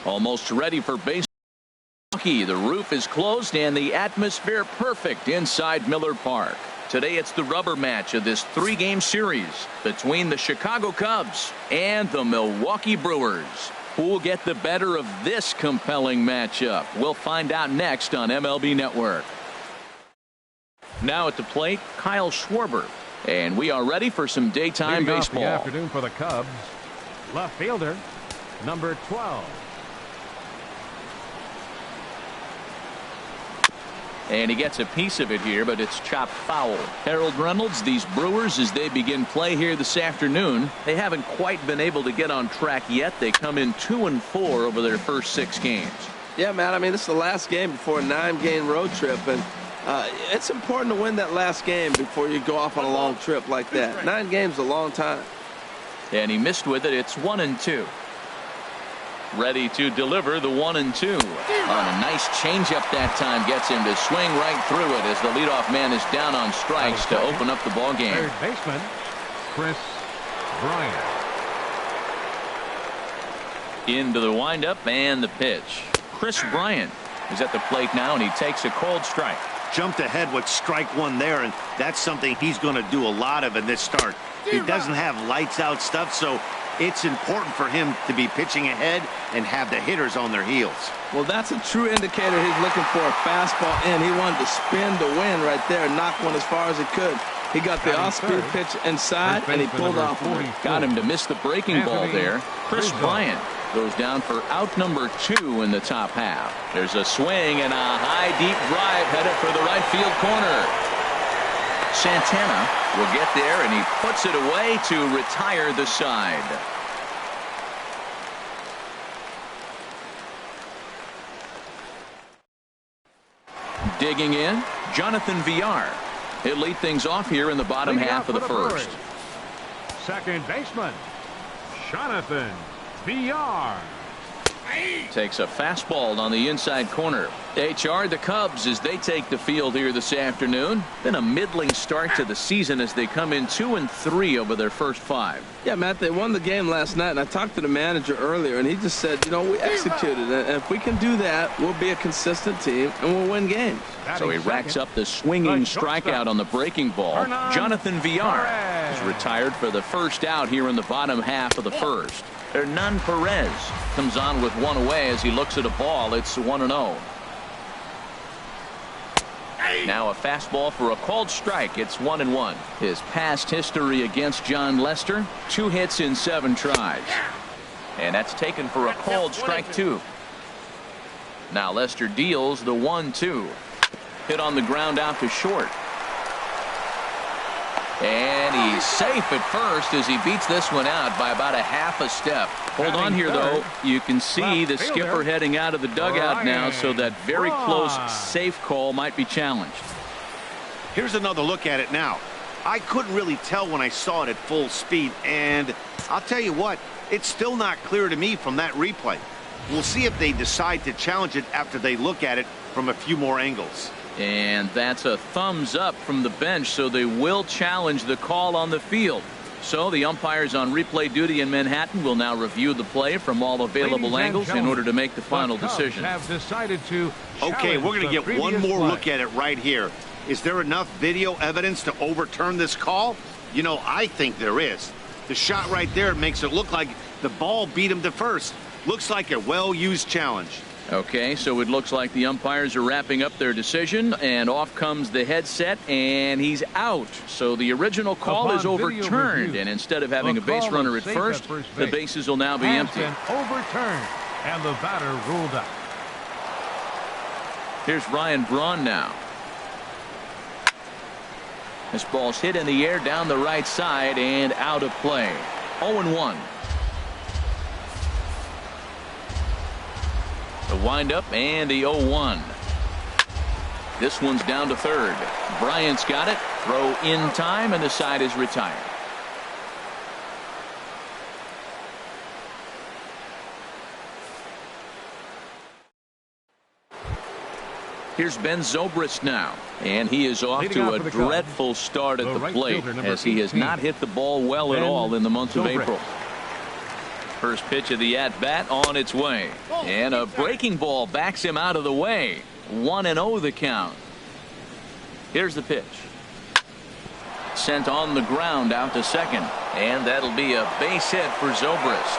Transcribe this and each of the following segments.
Almost ready for baseball. The roof is closed and the atmosphere perfect inside Miller Park. Today it's the rubber match of this 3-game series between the Chicago Cubs and the Milwaukee Brewers. Who will get the better of this compelling matchup? We'll find out next on MLB Network. Now at the plate, Kyle Schwarber. And we are ready for some daytime baseball. The afternoon for the Cubs. Left fielder, number 12. And he gets a piece of it here, but it's chopped foul. Harold Reynolds, these Brewers, as they begin play here this afternoon, they haven't quite been able to get on track yet. They come in 2-4 over their first 6 games. Yeah, man, I mean, this is the last game before a 9-game road trip, and it's important to win that last game before you go off on a long trip like that. 9 games is a long time. And he missed with it. It's 1-2. Ready to deliver the 1-2 on a nice changeup that time. Gets him to swing right through it as the leadoff man is down on strikes to open up the ball game. Third baseman Chris Bryant. Into the windup and the pitch. Chris Bryant is at the plate now, and he takes a cold strike. Jumped ahead with strike 1 there, and that's something he's going to do a lot of in this start. He doesn't have lights out stuff, so it's important for him to be pitching ahead and have the hitters on their heels. Well, that's a true indicator. He's looking for a fastball in. He wanted to spin the wind right there and knock one as far as he could. He got the off-speed pitch inside, and he pulled off. Got him to miss the breaking ball there. Chris Bryant goes down for out number 2 in the top half. There's a swing and a high, deep drive headed for the right field corner. Santana will get there, and he puts it away to retire the side. Digging in, Jonathan Villar. He'll lead things off here in the bottom half of the first. Second baseman Jonathan Villar. Takes a fastball on the inside corner. HR, the Cubs, as they take the field here this afternoon. Been a middling start to the season as they come in 2-3 over their first 5. Yeah, Matt, they won the game last night, and I talked to the manager earlier, and he just said, you know, we executed, and if we can do that, we'll be a consistent team, and we'll win games. So he racks up the swinging strikeout on the breaking ball. Jonathan Villar is retired for the first out here in the bottom half of the first. Hernan Perez comes on with 1 away as he looks at a ball. It's 1-0. Now a fastball for a called strike. It's 1-1. His past history against John Lester, 2 hits in 7 tries. And that's taken for a called strike 2. Now Lester deals the 1-2. Hit on the ground out to short. And he's safe at first as he beats this one out by about a half a step. Hold on here, though. You can see the skipper heading out of the dugout now, so that very close safe call might be challenged. Here's another look at it now. I couldn't really tell when I saw it at full speed, and I'll tell you what, it's still not clear to me from that replay. We'll see if they decide to challenge it after they look at it from a few more angles. And that's a thumbs up from the bench, so they will challenge the call on the field. So the umpires on replay duty in Manhattan will now review the play from all available angles in order to make the final decision. Okay, we're going to get one more look at it right here. Is there enough video evidence to overturn this call? You know, I think there is. The shot right there makes it look like the ball beat him to first. Looks like a well-used challenge. Okay, so it looks like the umpires are wrapping up their decision, and off comes the headset, and he's out. So the original call is overturned, and instead of having a base runner at first, the bases will now be empty. Overturned, and the batter ruled out. Here's Ryan Braun now. This ball's hit in the air down the right side and out of play. 0-1. The windup and the 0-1. This one's down to third. Bryant's got it. Throw in time, and the side is retired. Here's Ben Zobrist now, and he is off to a dreadful start at the plate as he has not hit the ball well at all in the month of April. First pitch of the at-bat on its way. And a breaking ball backs him out of the way. 1-0 the count. Here's the pitch. Sent on the ground out to second. And that'll be a base hit for Zobrist.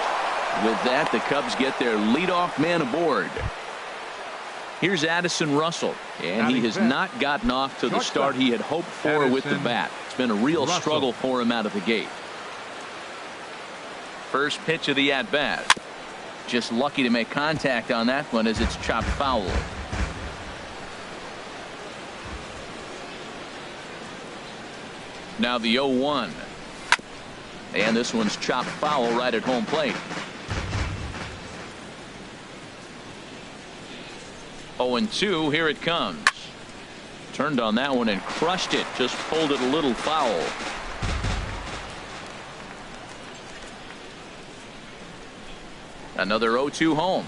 With that, the Cubs get their leadoff man aboard. Here's Addison Russell. And he has not gotten off to the start he had hoped for with the bat. It's been a real struggle for him out of the gate. First pitch of the at-bat. Just lucky to make contact on that one as it's chopped foul. Now the 0-1. And this one's chopped foul right at home plate. 0-2. Here it comes. Turned on that one and crushed it. Just pulled it a little foul. Another 0-2 home.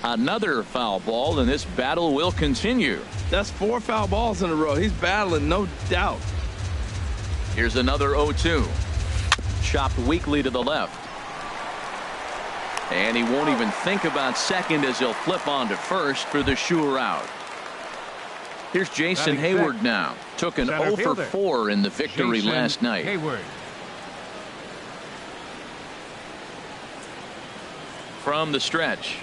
Another foul ball, and this battle will continue. That's 4 foul balls in a row. He's battling, no doubt. Here's another 0-2. Chopped weakly to the left. And he won't even think about second as he'll flip on to first for the sure out. Here's Jason Hayward now. Took an 0 for 4 in the victory last night. Hayward. From the stretch.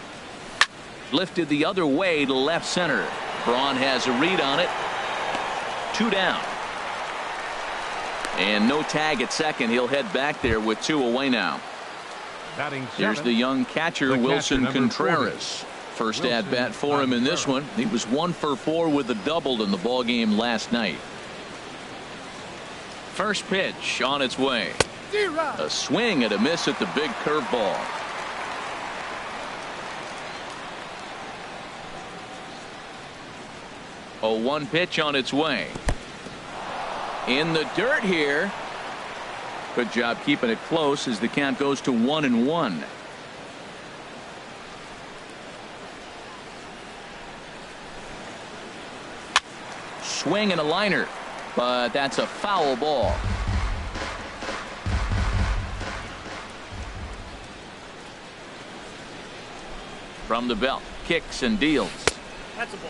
Lifted the other way to left center. Braun has a read on it. 2 down. And no tag at second. He'll head back there with 2 away now. Here's the young catcher, Wilson Contreras. First at bat for him in this one. He was 1 for 4 with a double in the ball game last night. First pitch on its way. A swing and a miss at the big curveball. A 1 pitch on its way. In the dirt here. Good job keeping it close as the count goes to 1-1. Swing and a liner, but that's a foul ball. From the belt, kicks and deals.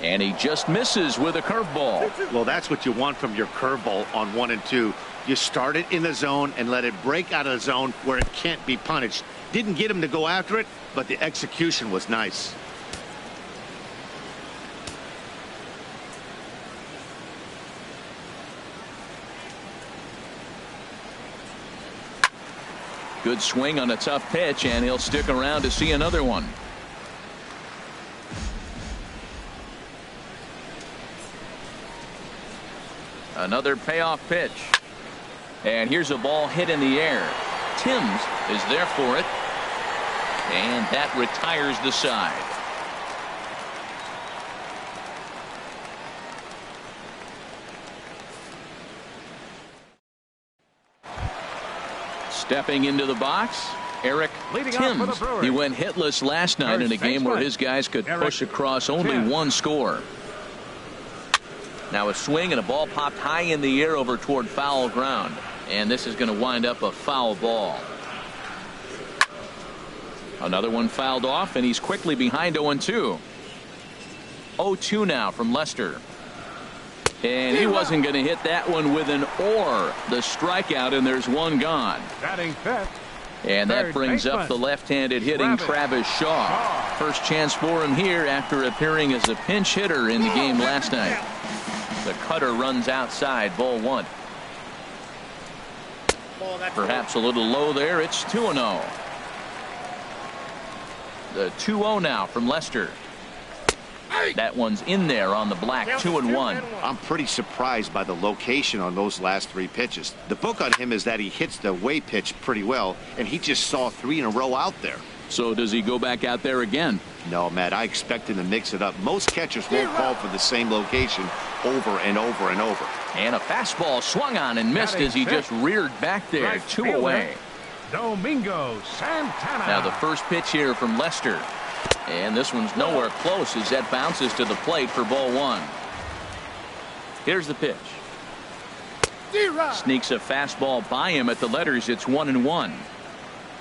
And he just misses with a curveball. Well, that's what you want from your curveball on 1 and 2. You start it in the zone and let it break out of the zone where it can't be punished. Didn't get him to go after it, but the execution was nice. Good swing on a tough pitch, and he'll stick around to see another one. Another payoff pitch. And here's a ball hit in the air. Timms is there for it. And that retires the side. Stepping into the box, Eric Timms. He went hitless last night in a game where his guys could push across only 1 score. Now a swing and a ball popped high in the air over toward foul ground. And this is going to wind up a foul ball. Another one fouled off, and he's quickly behind 0-2. 0-2 now from Lester. And he wasn't going to hit that one with an or. The strikeout, and there's 1 gone. Batting fifth. And that brings up the left-handed hitting Travis Shaw. First chance for him here after appearing as a pinch hitter in the game last night. The cutter runs outside, ball 1. Perhaps a little low there. It's 2-0. The 2-0 now from Lester. That one's in there on the black. 2-1. I'm pretty surprised by the location on those last 3 pitches. The book on him is that he hits the away pitch pretty well, and he just saw 3 in a row out there. So does he go back out there again? No, Matt, I expect him to mix it up. Most catchers won't call for the same location over and over and over. And a fastball swung on and missed as he just reared back there. 2 away. Domingo Santana. Now the first pitch here from Lester. And this one's nowhere close as that bounces to the plate for ball 1. Here's the pitch. Sneaks a fastball by him at the letters. It's 1-1.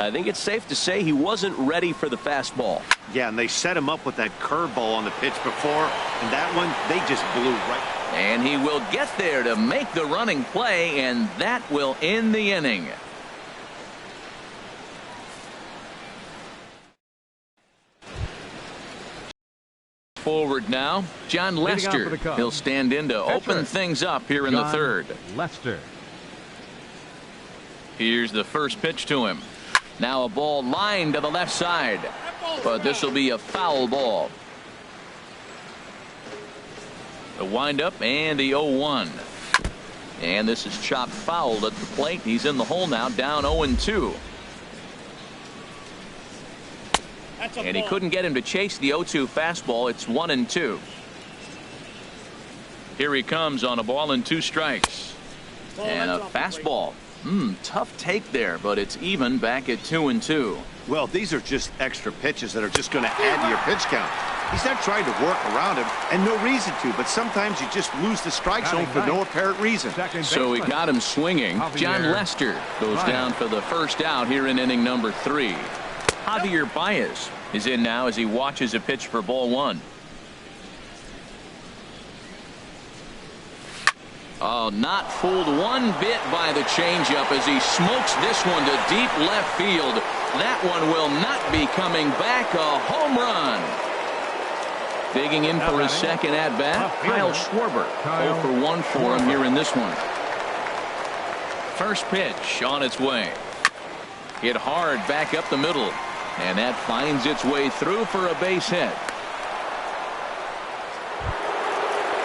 I think it's safe to say he wasn't ready for the fastball. Yeah, and they set him up with that curveball on the pitch before, and that one, they just blew right. And he will get there to make the running play, and that will end the inning. Forward now, John Lester. He'll stand in to open things up here in the third. Lester. Here's the first pitch to him. Now a ball lined to the left side, but this will be a foul ball. The windup and the 0-1. And this is chopped foul at the plate. He's in the hole now, down 0-2. And he couldn't get him to chase the 0-2 fastball. It's 1-2. Here he comes on a ball and 2 strikes. And a fastball. Tough take there, but it's even back at 2-2. Well, these are just extra pitches that are just going to add to your pitch count. He's not trying to work around him, and no reason to, but sometimes you just lose the strike zone for no apparent reason. So he got him swinging. John Lester goes down for the first out here in inning number 3. Javier Baez is in now as he watches a pitch for ball 1. Oh, not fooled one bit by the changeup as he smokes this one to deep left field. That one will not be coming back. A home run. Digging in for his second at bat, Kyle Schwarber. 0 for 1 for him here in this one. First pitch on its way. Hit hard back up the middle, and that finds its way through for a base hit.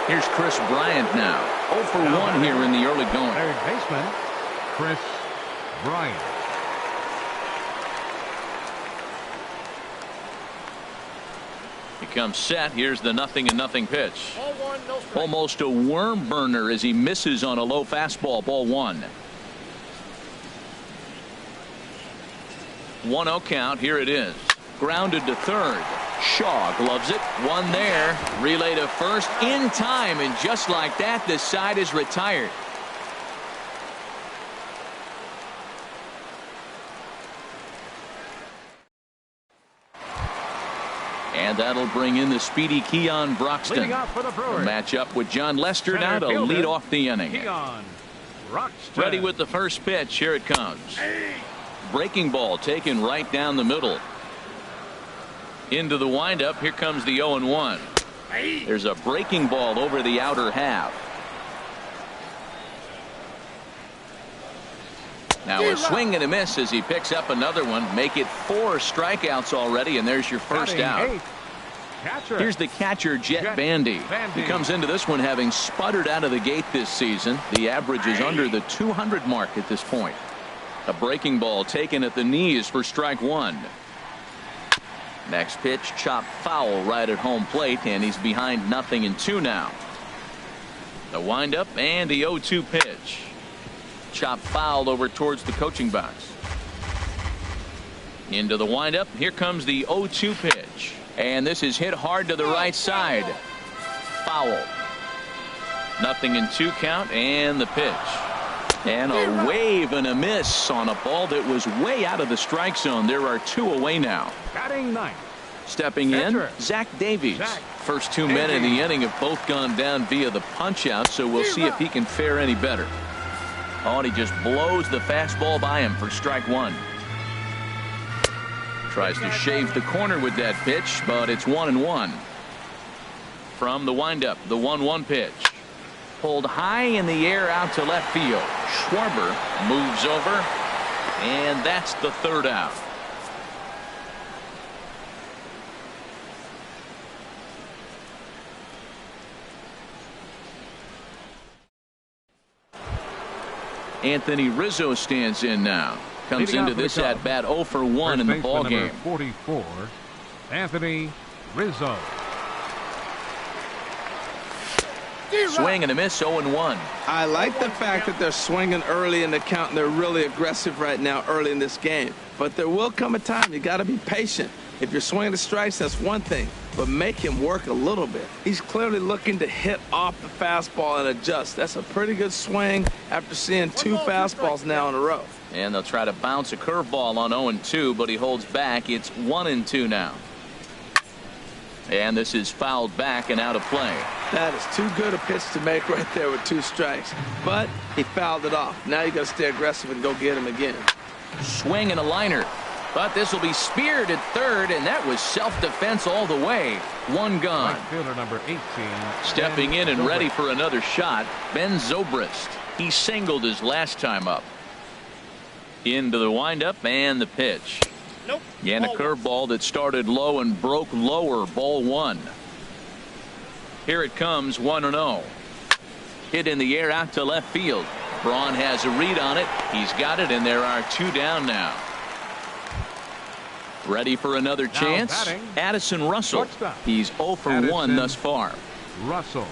Here's Chris Bryant now. 0 for 1 here in the early going. Third baseman, Chris Bryant. He comes set. Here's the 0-0 pitch. Almost a worm burner as he misses on a low fastball. Ball 1. 1-0 count. Here it is. Grounded to third. Shaw gloves it. One there. Relay to first in time, and just like that, the side is retired. And that'll bring in the speedy Keon Broxton. Leading off for the Brewers. Match up with John Lester now to lead off the inning. Keon Broxton. Ready with the first pitch. Here it comes. Breaking ball taken right down the middle. Into the windup. Here comes the 0-1. There's a breaking ball over the outer half. Now a swing and a miss as he picks up another one. Make it 4 strikeouts already, and there's your first out. Here's the catcher, Jet Bandy. He comes into this one having sputtered out of the gate this season. The average is under the 200 mark at this point. A breaking ball taken at the knees for strike 1. Next pitch, chopped foul right at home plate, and he's behind 0-2 now. The windup and the 0-2 pitch. Chopped foul over towards the coaching box. Into the windup. Here comes the 0-2 pitch. And this is hit hard to the right side. Foul. 0-2 count, and the pitch. And a wave and a miss on a ball that was way out of the strike zone. There are 2 away now. Batting ninth. Stepping in, Zach Davies. First 2 men in the inning have both gone down via the punch out, so we'll see if he can fare any better. Oh, and he just blows the fastball by him for strike 1. Tries to shave the corner with that pitch, but it's 1-1. From the windup, the 1-1 pitch. Pulled high in the air out to left field. Schwarber moves over, and that's the third out. Anthony Rizzo stands in now. Comes into this at bat 0 for 1 in the ball game. 44, Anthony Rizzo. Swing and a miss, 0-1. I like the fact that they're swinging early in the count, and they're really aggressive right now early in this game. But there will come a time you got to be patient. If you're swinging the strikes, that's one thing, but make him work a little bit. He's clearly looking to hit off the fastball and adjust. That's a pretty good swing after seeing 2 fastballs now in a row. And they'll try to bounce a curveball on 0-2, but he holds back. It's 1-2 now. And this is fouled back and out of play. That is too good a pitch to make right there with 2 strikes. But he fouled it off. Now you got to stay aggressive and go get him again. Swing and a liner. But this will be speared at third, and that was self-defense all the way. 1 gone. Right fielder number 18. Stepping in and Zobrist. ready for another shot, Ben Zobrist. He singled his last time up. Into the windup and the pitch. Nope. And a curveball that started low and broke lower. Ball 1. Here it comes, 1-0. Hit in the air out to left field. Braun has a read on it. He's got it, and there are 2 down now. Ready for another chance? batting, Addison Russell. shortstop. He's 0 for 1 Addison thus far. Russell.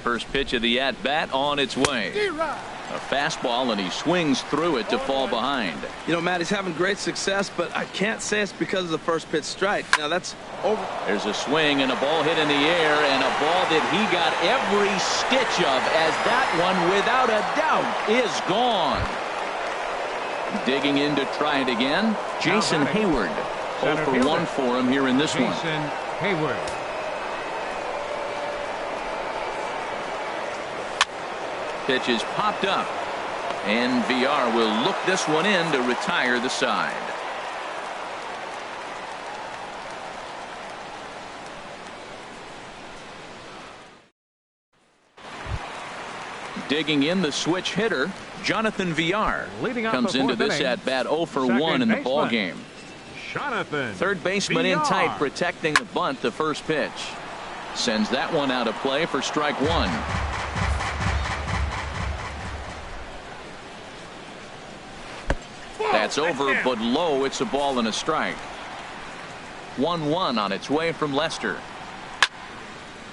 First pitch of the at-bat on its way. A fastball, and he swings through it to fall behind. You know, Matt, he's having great success, but I can't say it's because of the first pitch strike. Now, that's over. There's a swing and a ball hit in the air, and a ball that he got every stitch of, as that one, without a doubt, is gone. Digging in to try it again, Jason Hayward. 0 for 1 for him here in this one. Jason Hayward. Pitch is popped up, and VR will look this one in to retire the side. Digging in, the switch hitter, Jonathan VR, Leading off comes the into fourth this inning, at bat 0 for second 1 in the baseman, ball game. Jonathan. Third baseman in VR. tight, protecting the bunt. The first pitch sends that one out of play for strike 1. That's over, but low. It's a ball and a strike. 1-1 on its way from Lester.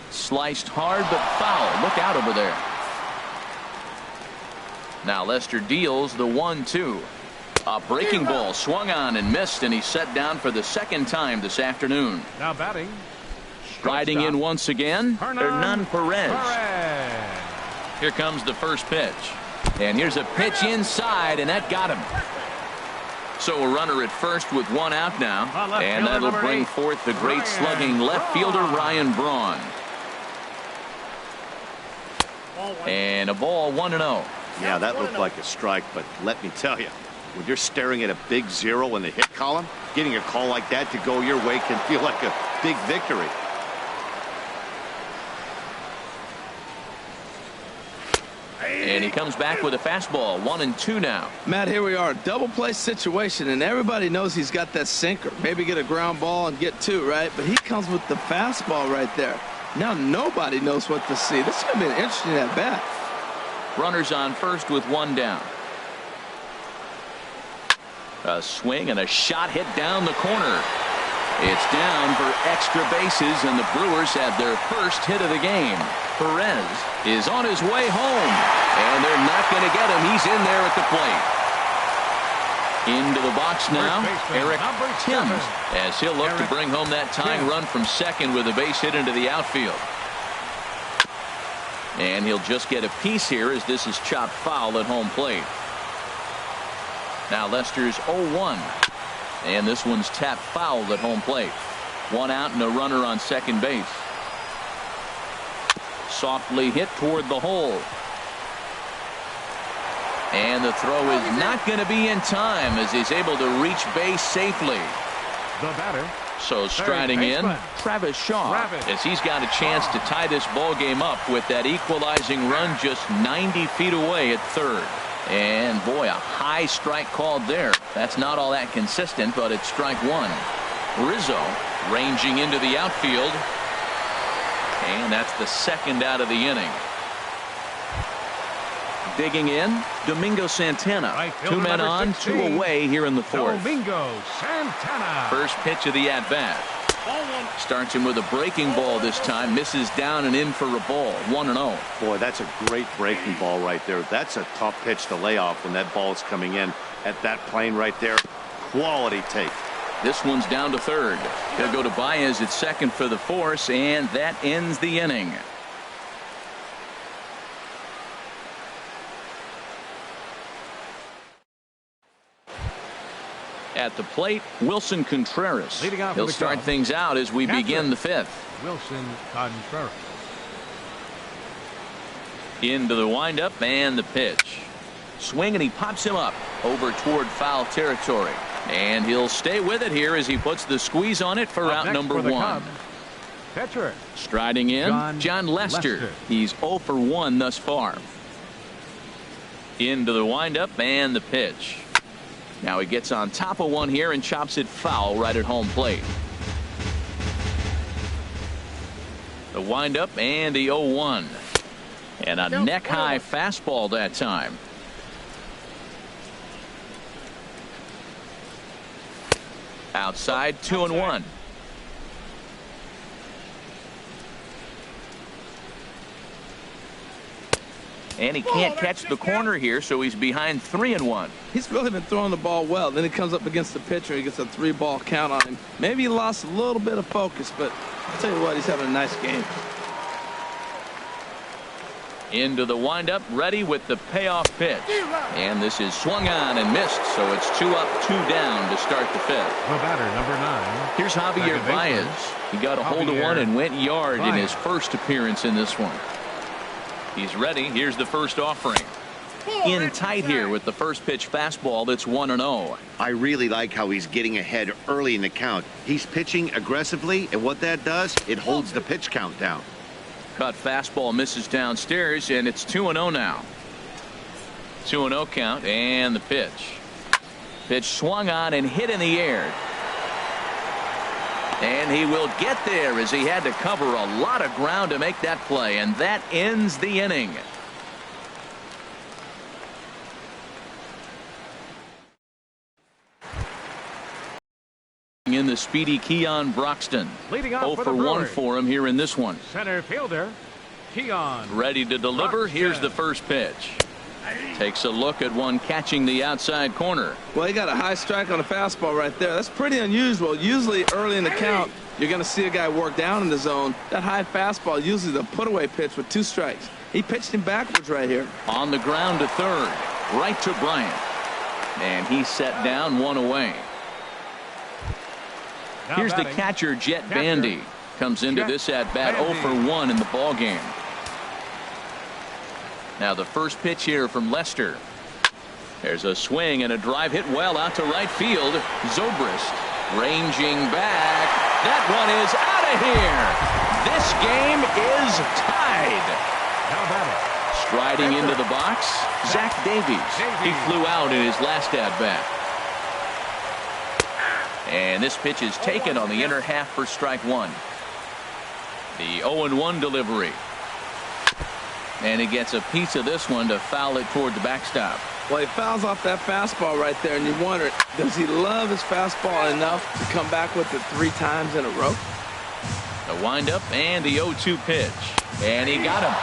Sliced hard, but foul. Look out over there. Now Lester deals the 1-2. A breaking ball swung on and missed, and he's set down for the second time this afternoon. Now batting. Riding in once again, Hernan Perez. Here comes the first pitch. And here's a pitch inside, and that got him. So a runner at first with 1 out now. And that'll bring forth the great slugging left fielder Ryan Braun. And a ball 1-0. Yeah, that looked like a strike, but let me tell you, when you're staring at a big 0 in the hit column, getting a call like that to go your way can feel like a big victory. And he comes back with a fastball. 1-2 now. Matt, here we are, double play situation, and everybody knows he's got that sinker. Maybe get a ground ball and get 2, right? But he comes with the fastball right there. Now nobody knows what to see. This is going to be an interesting at bat. Runners on first with 1 down. A swing and a shot hit down the corner. It's down for extra bases, and the Brewers have their first hit of the game. Perez is on his way home, and they're not going to get him. He's in there at the plate. Into the box now, Eric Timms, as he'll look to bring home that tying run from second with a base hit into the outfield. And he'll just get a piece here as this is chopped foul at home plate. Now Lester's 0-1. And this one's tapped foul at home plate. 1 out and a runner on second base. Softly hit toward the hole. And the throw is not going to be in time as he's able to reach base safely. The batter. So striding in, Travis Shaw, as he's got a chance to tie this ball game up with that equalizing run just 90 feet away at third. And boy, a high strike called there. That's not all that consistent, but it's strike 1. Rizzo ranging into the outfield. And that's the second out of the inning. Digging in, Domingo Santana. Right, 2 men on, 2 away here in the 4th. Domingo Santana. First pitch of the at-bat. Starts him with a breaking ball this time. Misses down and in for a ball. 1-0. Boy, that's a great breaking ball right there. That's a tough pitch to lay off when that ball is coming in. at that plane right there. Quality take. This one's down to third. He'll go to Baez at second for the force, and that ends the inning. At the plate, Wilson Contreras. He'll start things out as we begin the fifth. Wilson Contreras. Into the windup and the pitch. Swing, and he pops him up over toward foul territory. And he'll stay with it here as he puts the squeeze on it for out number one. Pitcher. Striding in, John Lester. He's 0 for 1 thus far. Into the windup and the pitch. Now he gets on top of one here and chops it foul right at home plate. The windup and the 0-1. And a neck-high fastball that time. Outside, 2-1. And he can't catch the corner here, so he's behind 3-1. He's really been throwing the ball well. Then he comes up against the pitcher. He gets a 3-ball count on him. Maybe he lost a little bit of focus, but I'll tell you what, he's having a nice game. Into the windup, ready with the payoff pitch. And this is swung on and missed, so it's 2 up, 2 down to start the fifth. The batter, number 9. Here's Javier Baez. He got a hold of one and went yard in his first appearance in this one. He's ready. Here's the first offering. In tight here with the first pitch fastball that's 1-0. I really like how he's getting ahead early in the count. He's pitching aggressively, and what that does, it holds the pitch count down. Cut fastball misses downstairs, and it's 2-0 now. 2-0 count, and the pitch. Pitch swung on and hit in the air. And he will get there as he had to cover a lot of ground to make that play, and that ends the inning. In the speedy Keon Broxton. Leading off 0 for for the 1 Brewers. for him here in this one. Center fielder, Keon. Ready to deliver. Broxton. Here's the first pitch. Takes a look at one catching the outside corner. Well, he got a high strike on a fastball right there. That's pretty unusual. Usually early in the count, you're going to see a guy work down in the zone. That high fastball, usually the put-away pitch with 2 strikes. He pitched him backwards right here. On the ground to third. Right to Bryant. And he set down 1 away. Now Here's batting. the catcher, Jet Bandy. Comes into this at-bat 0 for 1 in the ball game. Now the first pitch here from Lester. There's a swing and a drive hit well out to right field. Zobrist ranging back. That one is out of here. This game is tied. Now batting. Striding into the box, Zach Davies. He flew out in his last at-bat. And this pitch is taken on the inner half for strike 1. The 0-1 delivery. And he gets a piece of this one to foul it toward the backstop. Well, he fouls off that fastball right there, and you wonder, does he love his fastball enough to come back with it 3 times in a row? The windup and the 0-2 pitch. And he got him.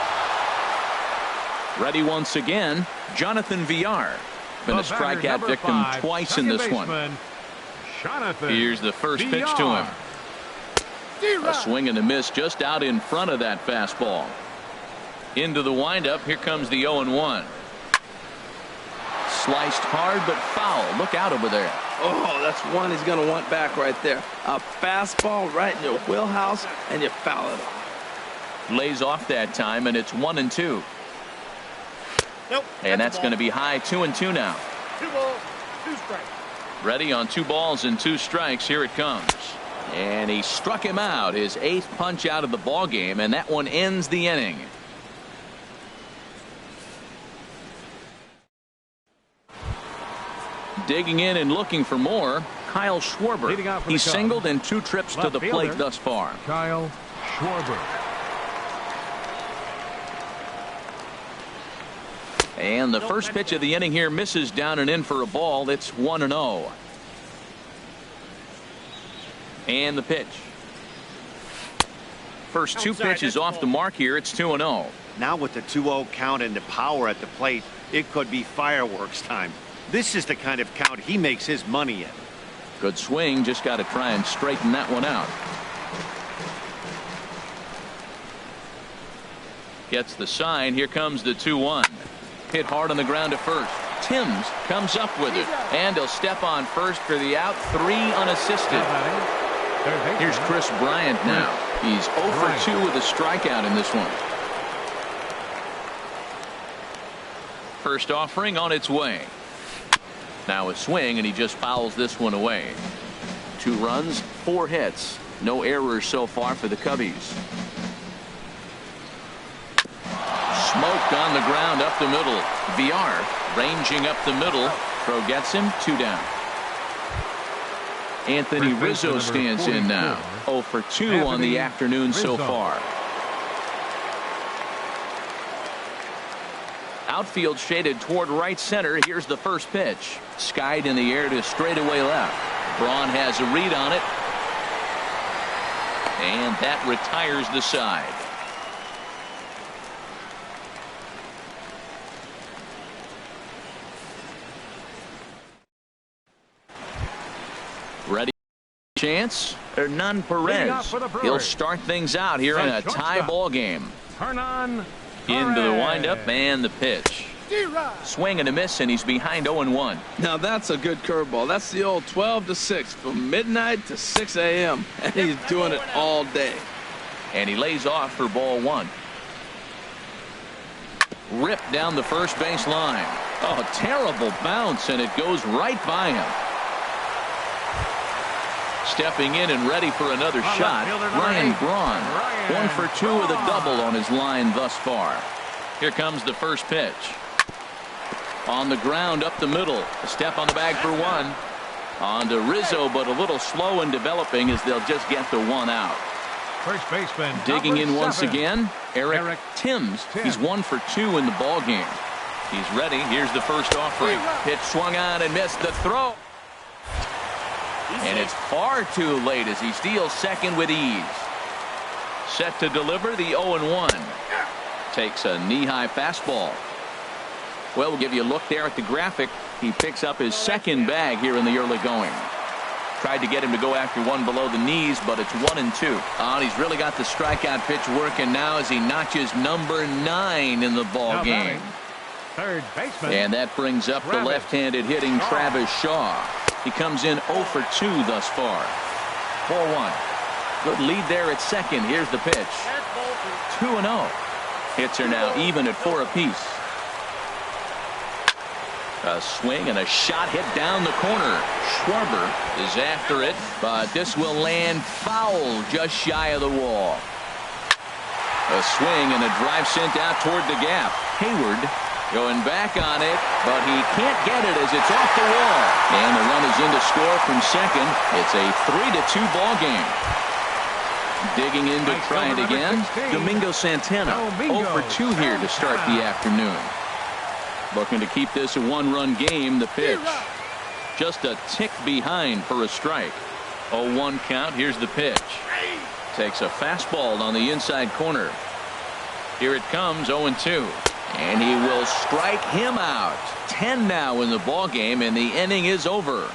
Ready once again, Jonathan Villar. Been a strikeout victim twice in this one. Jonathan Here's the first pitch to him. A swing and a miss just out in front of that fastball. Into the windup. Here comes the 0-1. Sliced hard but foul. Look out over there. Oh, that's one he's going to want back right there. A fastball right in your wheelhouse, and you foul it off. Lays off that time, and it's 1-2. Nope. And that's going to be high. 2-2 now. 2 balls, 2 strikes. Ready on 2 balls and 2 strikes. Here it comes. And he struck him out. His 8th punch out of the ball game, and that one ends the inning. Digging in and looking for more, Kyle Schwarber. He's singled in 2 trips to the plate thus far. Kyle Schwarber. And the first pitch of the inning here misses down and in for a ball. It's 1-0. And the pitch. First 2 pitches off the mark here. It's 2-0. Now with the 2-0 count and the power at the plate, it could be fireworks time. This is the kind of count he makes his money in. Good swing, just got to try and straighten that one out. Gets the sign. Here comes the 2-1. Hit hard on the ground to first. Timms comes up with it, and he'll step on first for the out. 3 unassisted. Here's Chris Bryant now. He's 0 for 2 with a strikeout in this one. First offering on its way. Now a swing, and he just fouls this one away. 2 runs, 4 hits. No errors so far for the Cubbies. Smoked on the ground up the middle. VR ranging up the middle. Throw gets him. 2 down. Anthony Rizzo stands in now. 0 for 2 on the afternoon so far. Outfield shaded toward right center. Here's the first pitch. Skied in the air to straightaway left. Braun has a read on it. And that retires the side. Ready? Chance? Hernan Perez. He'll start things out here in a tie ball game. Hernan Into the windup and the pitch. Swing and a miss, and he's behind 0-1. Now that's a good curveball. That's the old 12 to 6 from midnight to 6 a.m. and he's doing it all day. And he lays off for ball 1. Ripped down the first base line. Oh, terrible bounce, and it goes right by him. Stepping in and ready for another shot, Ryan Braun. 1 for 2 with a double on his line thus far. Here comes the first pitch. On the ground up the middle. A step on the bag for 1. On to Rizzo, but a little slow in developing as they'll just get the 1 out. First baseman Digging in number once 7. again, Eric Timms. He's 1 for 2 in the ball game. He's ready. Here's the first offering. Pitch swung on and missed the throw. And it's far too late as he steals second with ease. Set to deliver the 0-1. Takes a knee-high fastball. Well, we'll give you a look there at the graphic. He picks up his second bag here in the early going. Tried to get him to go after one below the knees, but it's 1-2. And he's really got the strikeout pitch working now as he notches number 9 in the ball game. Third baseman. And that brings up the left-handed hitting Travis Shaw. He comes in 0 for 2 thus far. 4-1. Good lead there at second. Here's the pitch. 2-0. Hits are now even at 4 apiece. A swing and a shot hit down the corner. Schwarber is after it, but this will land foul just shy of the wall. A swing and a drive sent out toward the gap. Hayward going back on it, but he can't get it as it's off the wall. And the run is in to score from second. It's a 3-2 ball game. Digging in to try it again. Domingo Santana 0 for 2 here to start the afternoon. Looking to keep this a 1-run game. The pitch just a tick behind for a strike. 0-1 count. Here's the pitch. Takes a fastball on the inside corner. Here it comes. 0-2. And he will strike him out. 10 now in the ball game, and the inning is over.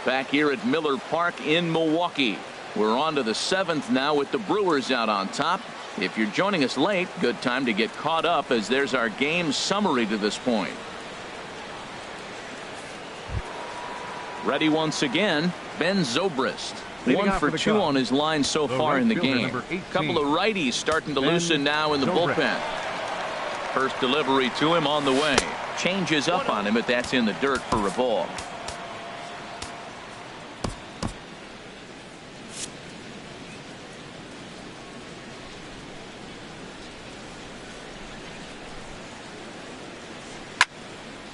Back here at Miller Park in Milwaukee. We're on to the 7th now with the Brewers out on top. If you're joining us late, good time to get caught up as there's our game summary to this point. Ready once again, Ben Zobrist. 1 for 2 on his line so far in the game. Couple of righties starting to loosen now in the bullpen. First delivery to him on the way. Changes up on him, but that's in the dirt for a ball.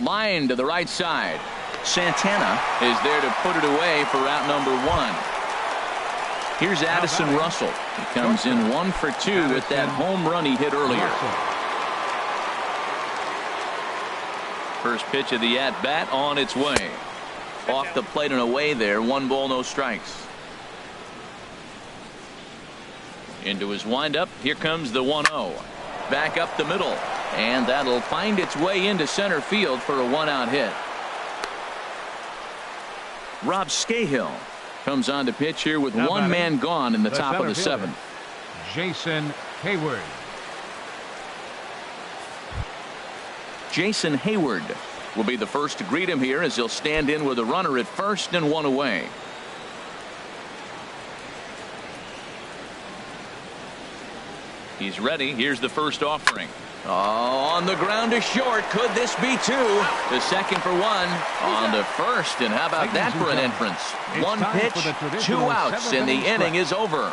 Line to the right side. Santana is there to put it away for out number 1. Here's Addison Russell. He comes in 1 for 2 with that home run he hit earlier. First pitch of the at-bat on its way. Off the plate and away there. 1 ball, no strikes. Into his windup. Here comes the 1-0. Back up the middle. And that'll find its way into center field for a 1-out hit. Rob Scahill comes on to pitch here with one man gone in the top of the seventh. Jason Hayward. Jason Hayward will be the first to greet him here as he'll stand in with a runner at first and one away. He's ready. Here's the first offering. Oh, on the ground to short. Could this be two? To second for one. On to first. And how about that for an entrance? One pitch, 2 outs, and the inning is over.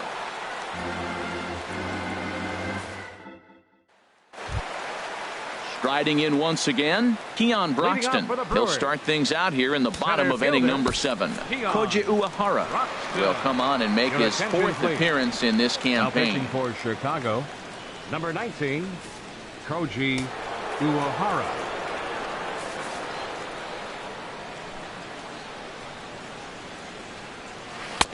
Striding in once again, Keon Broxton. He'll start things out here in the bottom of inning number 7. Koji Uehara will come on and make his 4th appearance in this campaign. Pitching for Chicago, number 19, Koji Uehara.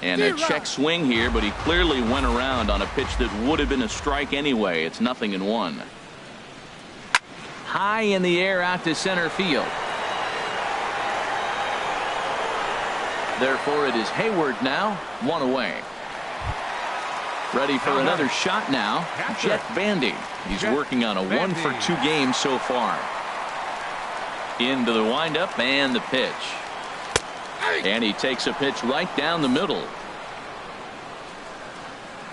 And a check swing here, but he clearly went around on a pitch that would have been a strike anyway. It's 0-1. High in the air out to center field. Therefore, it is Hayward now, 1 away. Ready for another shot now. Jet Bandy. He's working on a 1-for-2 game so far. Into the windup and the pitch. And he takes a pitch right down the middle.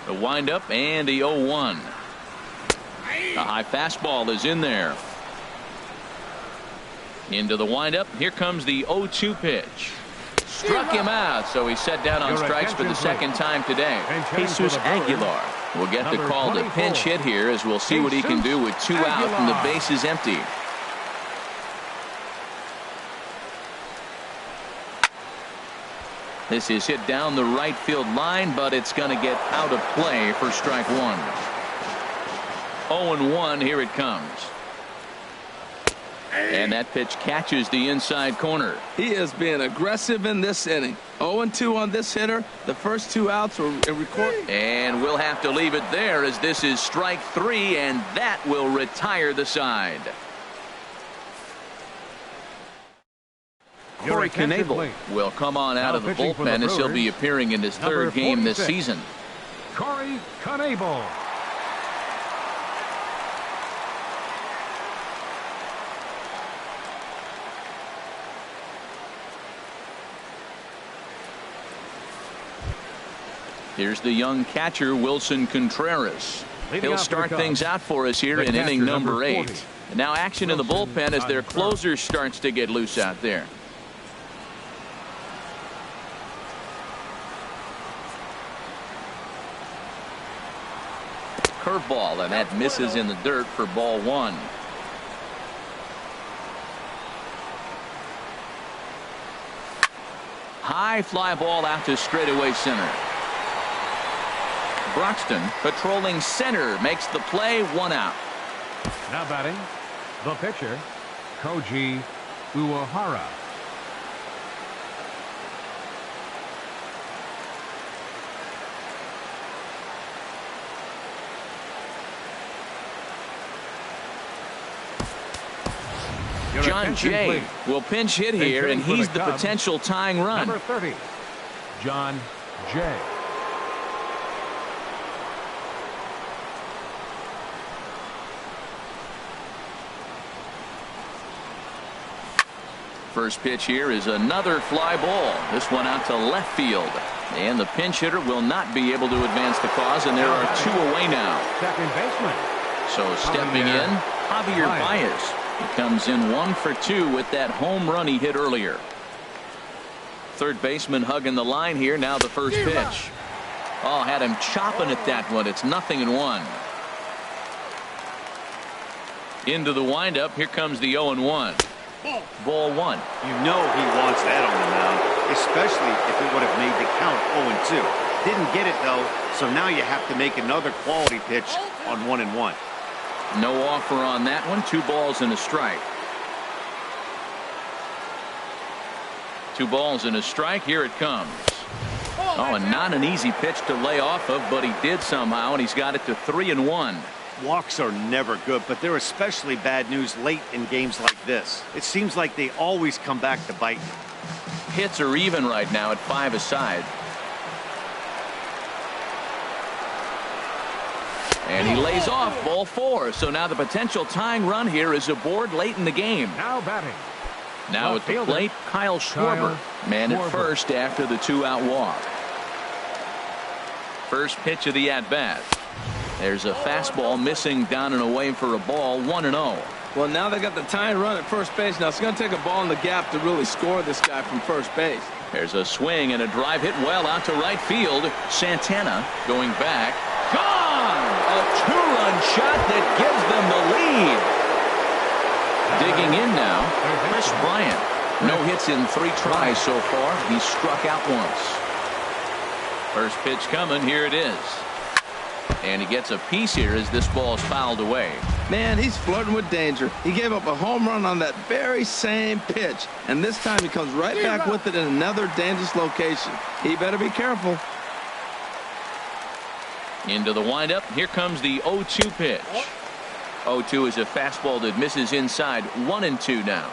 The windup and the 0-1. A high fastball is in there. Into the windup. Here comes the 0-2 pitch. Struck him out, so he's set down on strikes for the second time today. Jesus Aguilar will get the call to pinch hit here, as we'll see what he can do with 2 out and the base is empty. This is hit down the right field line, but it's going to get out of play for strike 1. 0-1, here it comes. And that pitch catches the inside corner. He is being aggressive in this inning. 0-2 on this hitter. The first 2 outs were recorded. And we'll have to leave it there, as this is strike 3, and that will retire the side. Corey Knebel will come on out of the bullpen as he'll be appearing in his 3rd game this season. Corey Knebel. Here's the young catcher, Wilson Contreras. He'll start things out for us here in inning number 8. And now action in the bullpen as their closer starts to get loose out there. Curveball, and that misses in the dirt for ball 1. High fly ball out to straightaway center. Broxton patrolling center makes the play, 1 out. Now batting, the pitcher, Koji Uehara. John Jay will pinch hit here, and he's the potential tying run. Number 30, John Jay. First pitch here is another fly ball. This one out to left field. And the pinch hitter will not be able to advance the cause, and there are 2 away now. Second baseman. So stepping in, Javier Baez. He comes in 1 for 2 with that home run he hit earlier. Third baseman hugging the line here. Now the first pitch. Oh, had him chopping at that one. It's 0-1. Into the windup. Here comes the 0-1. Ball 1. You know he wants that on the mound, especially if it would have made the count 0-2. Didn't get it, though, so now you have to make another quality pitch on 1-1. No offer on that one. 2 balls and a strike. 2 balls and a strike. Here it comes. Oh, and not an easy pitch to lay off of, but he did somehow, and he's got it to 3-1. Walks are never good, but they're especially bad news late in games like this. It seems like they always come back to bite you. Hits are even right now at 5 aside. And he lays off ball 4. So now the potential tying run here is aboard late in the game. Now batting. Now at the plate, Kyle Schwarber. Man at first after the 2-out walk. First pitch of the at-bat. There's a fastball missing down and away for a ball. 1-0. Well, now they got the tying run at first base. Now it's going to take a ball in the gap to really score this guy from first base. There's a swing and a drive hit well out to right field. Santana going back. Gone! A 2-run shot that gives them the lead. Digging in now, Chris Bryant. No hits in 3 tries so far. He's struck out once. First pitch coming. Here it is. And he gets a piece here as this ball is fouled away. Man, he's flirting with danger. He gave up a home run on that very same pitch. And this time he comes right back with it in another dangerous location. He better be careful. Into the windup. Here comes the 0-2 pitch. 0-2 is a fastball that misses inside. 1-2 now.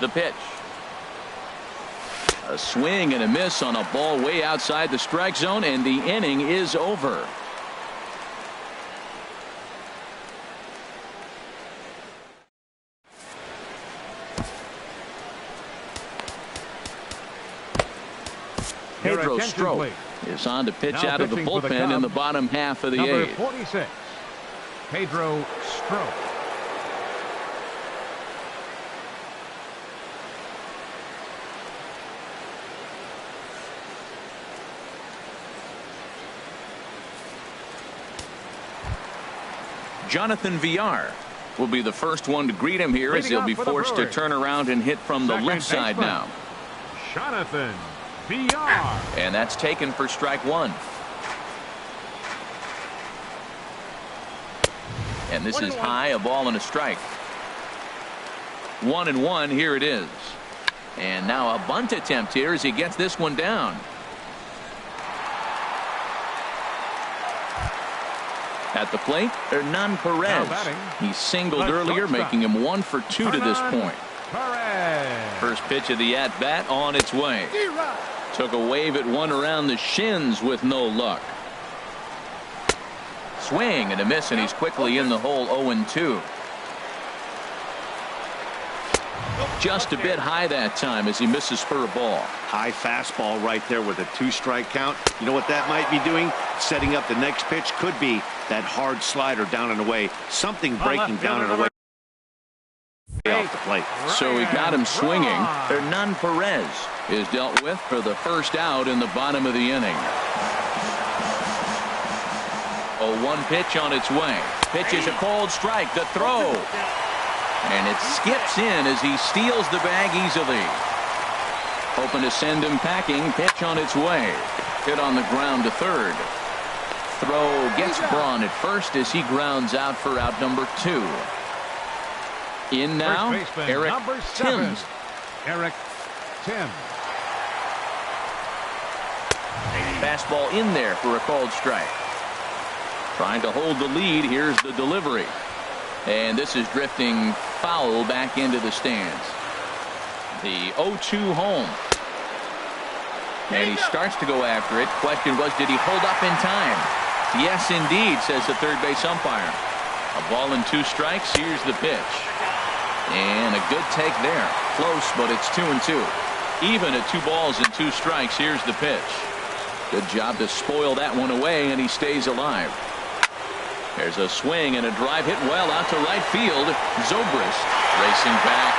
The pitch. A swing and a miss on a ball way outside the strike zone, and the inning is over. Pedro Strop is on to pitch out of the bullpen in the bottom half of the Number 8th. 46, Pedro Strop. Jonathan Villar will be the first one to greet him here as he'll be forced to turn around and hit from the left side now. Jonathan Villar. And that's taken for strike 1. And this is high, a ball and a strike. 1-1. Here it is. And now a bunt attempt here as he gets this one down. At the plate, Hernan Perez. He singled earlier, making him 1 for 2 to this point. First pitch of the at-bat on its way. Took a wave at one around the shins with no luck. Swing and a miss, and he's quickly in the hole. 0-2. Just a bit high that time as he misses for a ball. High fastball right there with a 2-strike count. You know what that might be doing? Setting up the next pitch. Could be that hard slider down and away. Something breaking down and away off the plate. So he got him swinging. Hernan Perez is dealt with for the first out in the bottom of the inning. 0-1 pitch on its way. Pitch is a called strike. The throw. And it skips in as he steals the bag easily. Hoping to send him packing. Pitch on its way. Hit on the ground to third. Throw gets Braun at first as he grounds out for out number 2. In now, Eric Timms. Eric Timms. Fastball in there for a called strike. Trying to hold the lead. Here's the delivery. And this is drifting foul back into the stands. The 0-2 home. And he starts to go after it. Question was, did he hold up in time? Yes, indeed, says the third base umpire. A ball and 2 strikes. Here's the pitch. And a good take there. Close, but it's 2-2. Even at 2 balls and 2 strikes. Here's the pitch. Good job to spoil that one away, and he stays alive. There's a swing and a drive hit well out to right field. Zobrist racing back.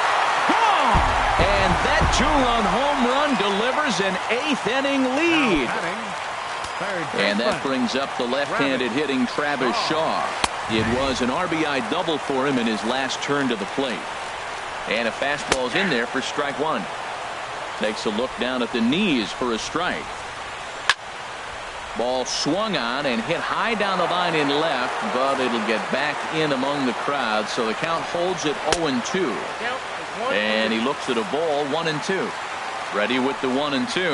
Gone! And that 2-run home run delivers an 8th inning lead. And that brings up the left-handed hitting Travis Shaw. It was an RBI double for him in his last turn to the plate. And a fastball's in there for strike 1. Takes a look down at the knees for a strike. Ball swung on and hit high down the line in left, but it'll get back in among the crowd. So the count holds at 0-2. And he looks at a ball. 1-2. Ready with the 1-2.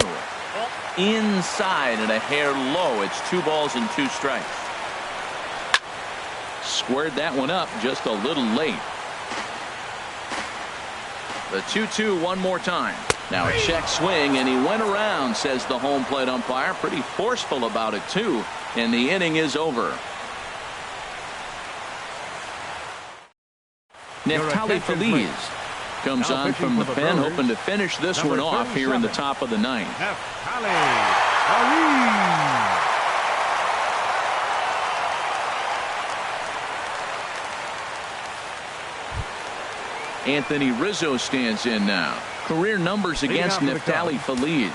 Inside and a hair low. It's 2 balls and 2 strikes. Squared that one up just a little late. The 2-2 one more time. Now a check swing, and he went around, says the home plate umpire. Pretty forceful about it, too. And the inning is over. Neftali Feliz comes on from the pen, hoping to finish this one off here in the top of the ninth. Anthony Rizzo stands in now. Career numbers against Neftali Feliz.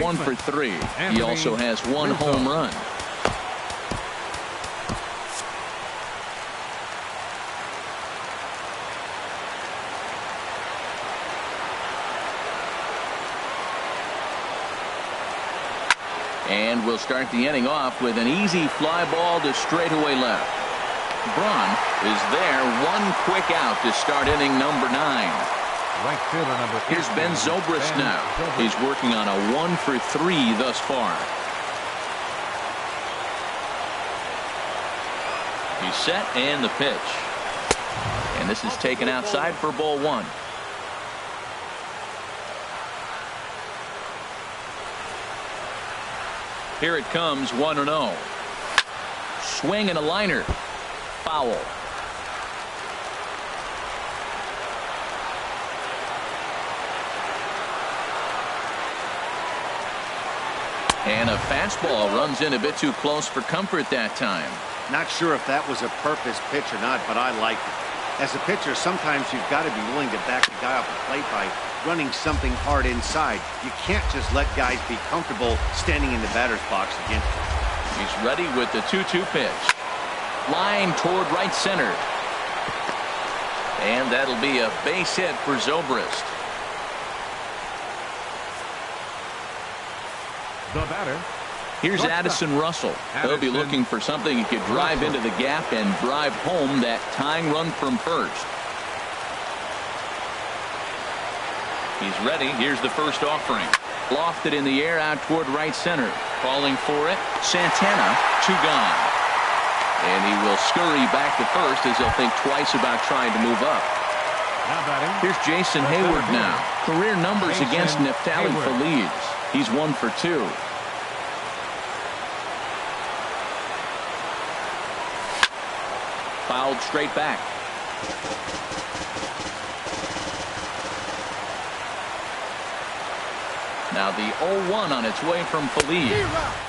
1 for 3. He also has 1 home run. And we'll start the inning off with an easy fly ball to straightaway left. Braun is there. 1 quick out to start inning number 9. Right fielder number 8. Here's Ben Zobrist now. He's working on a 1 for 3 thus far. He's set, and the pitch. And this is taken outside for ball 1. Here it comes, 1-0. Swing and a liner. Foul. And a fastball runs in a bit too close for comfort that time. Not sure if that was a purpose pitch or not, but I like it. As a pitcher, sometimes you've got to be willing to back the guy off the plate by running something hard inside. You can't just let guys be comfortable standing in the batter's box again. He's ready with the 2-2 pitch. Line toward right center. And that'll be a base hit for Zobrist. The batter. Here's Addison Russell. He'll be looking for something he could drive into the gap and drive home that tying run from first. He's ready. Here's the first offering. Lofted in the air out toward right center. Calling for it. Santana, 2 gone. And he will scurry back to first as he'll think twice about trying to move up. Here's Jason Hayward now. Career numbers against Neftali Feliz. He's 1 for 2. Fouled straight back. Now the 0-1 on its way from Feliz.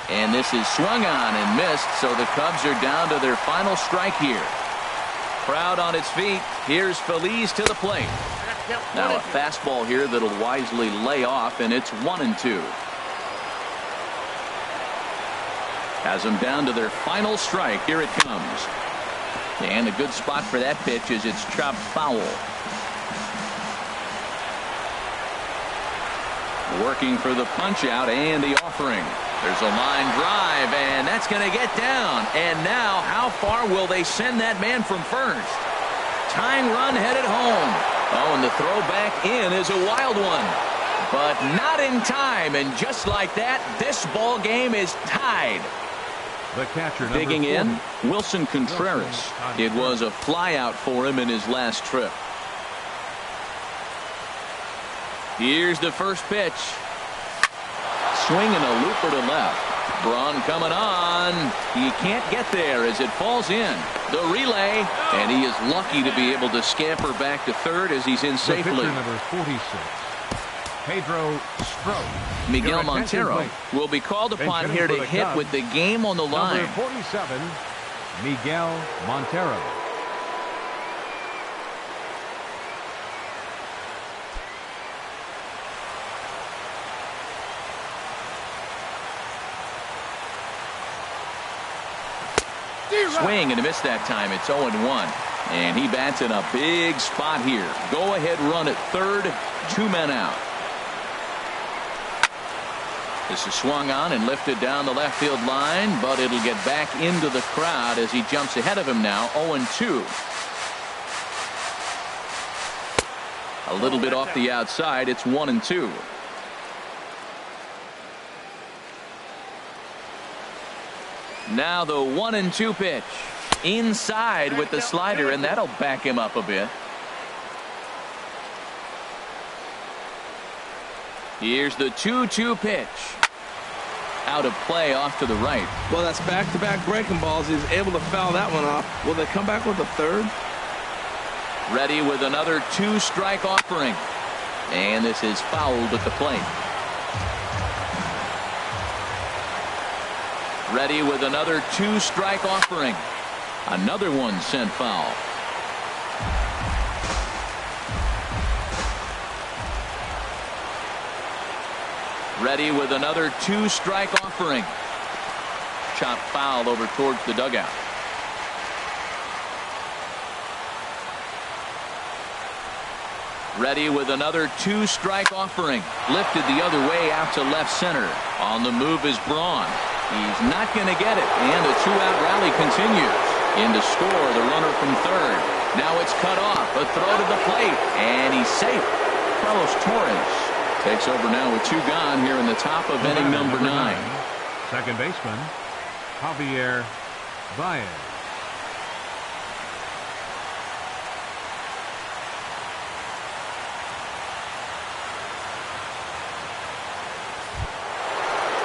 And this is swung on and missed, so the Cubs are down to their final strike here. Crowd on its feet. Here's Feliz to the plate. Now a fastball here that'll wisely lay off, and it's 1-2. Has them down to their final strike. Here it comes. And a good spot for that pitch as it's chopped foul. Working for the punch out and the offering. There's a line drive, and that's going to get down. And now how far will they send that man from first? Tying run headed home. Oh, and the throw back in is a wild one. But not in time, and just like that, this ball game is tied. The catcher, digging 40. in, Wilson Contreras. It was a flyout for him in his last trip. Here's the first pitch. Swinging a looper to left. Braun coming on. He can't get there as it falls in. The relay, and he is lucky to be able to scamper back to third as he's in safely. The pitcher, number 46. Pedro Strop. Miguel Montero will be called upon here to hit with the game on the line. Number 47, Miguel Montero. Swing and a miss that time. It's 0-1. And he bats in a big spot here. Go ahead run at third. 2 men out. This is swung on and lifted down the left field line, but it'll get back into the crowd as he jumps ahead of him now. 0-2. A little bit off the outside. It's 1-2. Now the 1-2 pitch. Inside with the slider, and that'll back him up a bit. Here's the 2-2 pitch. Out of play off to the right. Well, that's back-to-back breaking balls. He's able to foul that one off. Will they come back with a third? Ready with another 2-strike offering. And this is fouled at the plate. Ready with another 2-strike offering. Another one sent foul. Ready with another 2-strike offering. Chop foul over towards the dugout. Ready with another 2-strike offering. Lifted the other way out to left center. On the move is Braun. He's not going to get it. And the 2-out rally continues. In to score the runner from third. Now it's cut off. A throw to the plate. And he's safe. Carlos Torres takes over now with 2 gone here in the top of inning number 9. Second baseman, Javier Baez.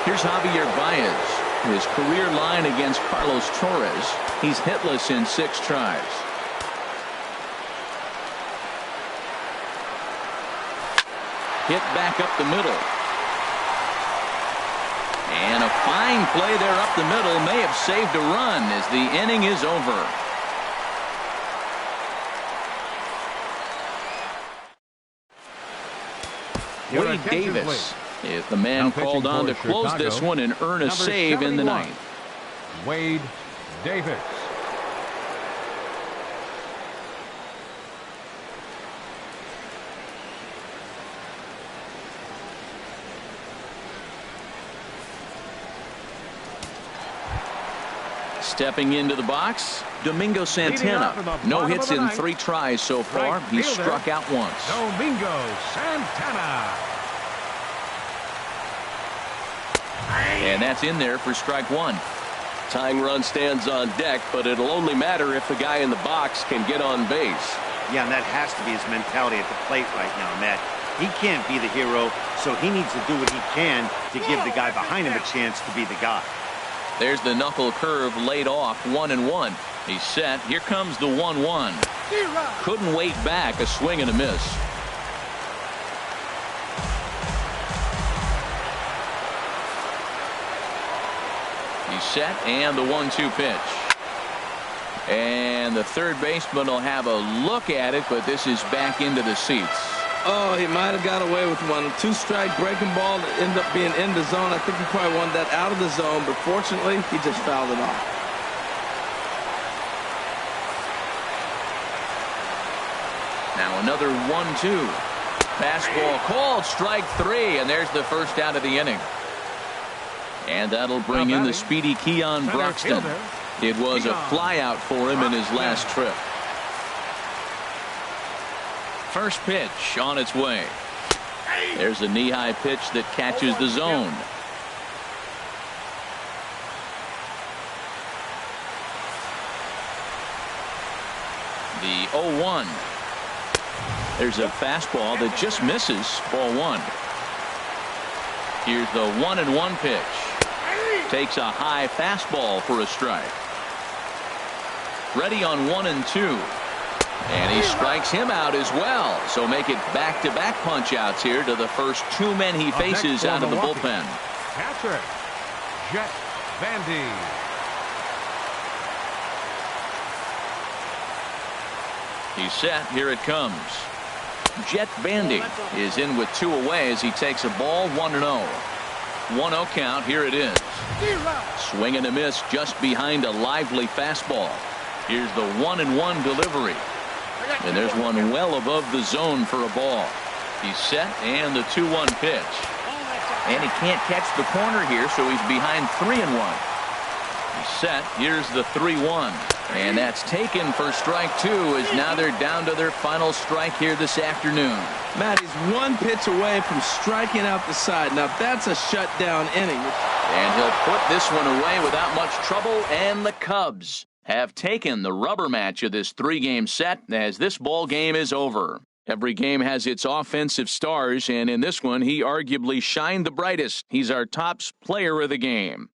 Here's Javier Baez. His career line against Carlos Torres. He's hitless in 6 tries. Hit back up the middle. And a fine play there up the middle may have saved a run as the inning is over. Wade Davis is the man called on to close this one and earn a save in the ninth. Wade Davis. Stepping into the box, Domingo Santana. No hits in 3 tries so far. He struck out once. Domingo Santana. And that's in there for strike 1. Tying run stands on deck, but it'll only matter if the guy in the box can get on base. Yeah, and that has to be his mentality at the plate right now, Matt. He can't be the hero, so he needs to do what he can to give the guy behind him a chance to be the guy. There's the knuckle curve laid off, 1-1. He's set. Here comes the 1-1. Couldn't wait back. A swing and a miss. He's set, and the 1-2 pitch. And the third baseman will have a look at it, but this is back into the seats. Oh, he might have got away with one. 2-strike breaking ball that ended up being in the zone. I think he probably wanted that out of the zone, but fortunately, he just fouled it off. Now another 1-2. Fastball called, strike 3, and there's the first out of the inning. And that'll bring in the speedy Keon Broxton. It was a flyout for him in his last trip. First pitch on its way. There's a knee-high pitch that catches the zone. The 0-1. There's a fastball that just misses, ball 1. Here's the 1-1 pitch. Takes a high fastball for a strike. Ready on 1-2. And he strikes him out as well. So make it back-to-back punch-outs here to the first 2 men he faces out of the bullpen. Catcher, Jet Bandy. He's set. Here it comes. Jet Bandy is in with 2 away as he takes a ball 1-0. 1-0 count. Here it is. Swing and a miss just behind a lively fastball. Here's the 1-1 delivery. And there's one well above the zone for a ball. He's set, and the 2-1 pitch. And he can't catch the corner here, so he's behind 3-1. He's set. Here's the 3-1. And that's taken for strike 2, as now they're down to their final strike here this afternoon. Matt, he's one pitch away from striking out the side. Now that's a shutdown inning. And he'll put this one away without much trouble, and the Cubs have taken the rubber match of this 3-game set as this ball game is over. Every game has its offensive stars, and in this one, he arguably shined the brightest. He's our top player of the game.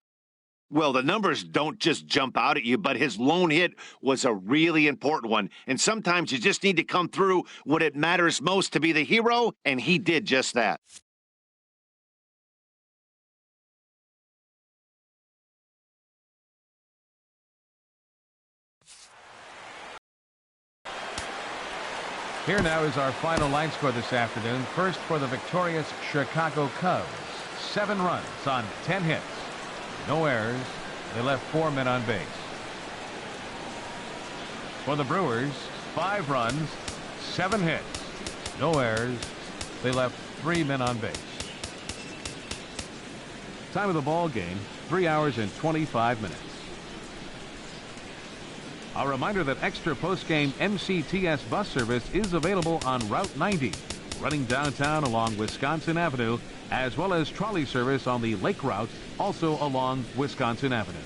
Well, the numbers don't just jump out at you, but his lone hit was a really important one. And sometimes you just need to come through when it matters most to be the hero, and he did just that. Here now is our final line score this afternoon. First for the victorious Chicago Cubs. 7 runs on 10 hits. No errors. They left 4 men on base. For the Brewers, 5 runs, 7 hits. No errors. They left 3 men on base. Time of the ball game, 3 hours and 25 minutes. A reminder that extra post-game MCTS bus service is available on Route 90, running downtown along Wisconsin Avenue, as well as trolley service on the Lake Route, also along Wisconsin Avenue.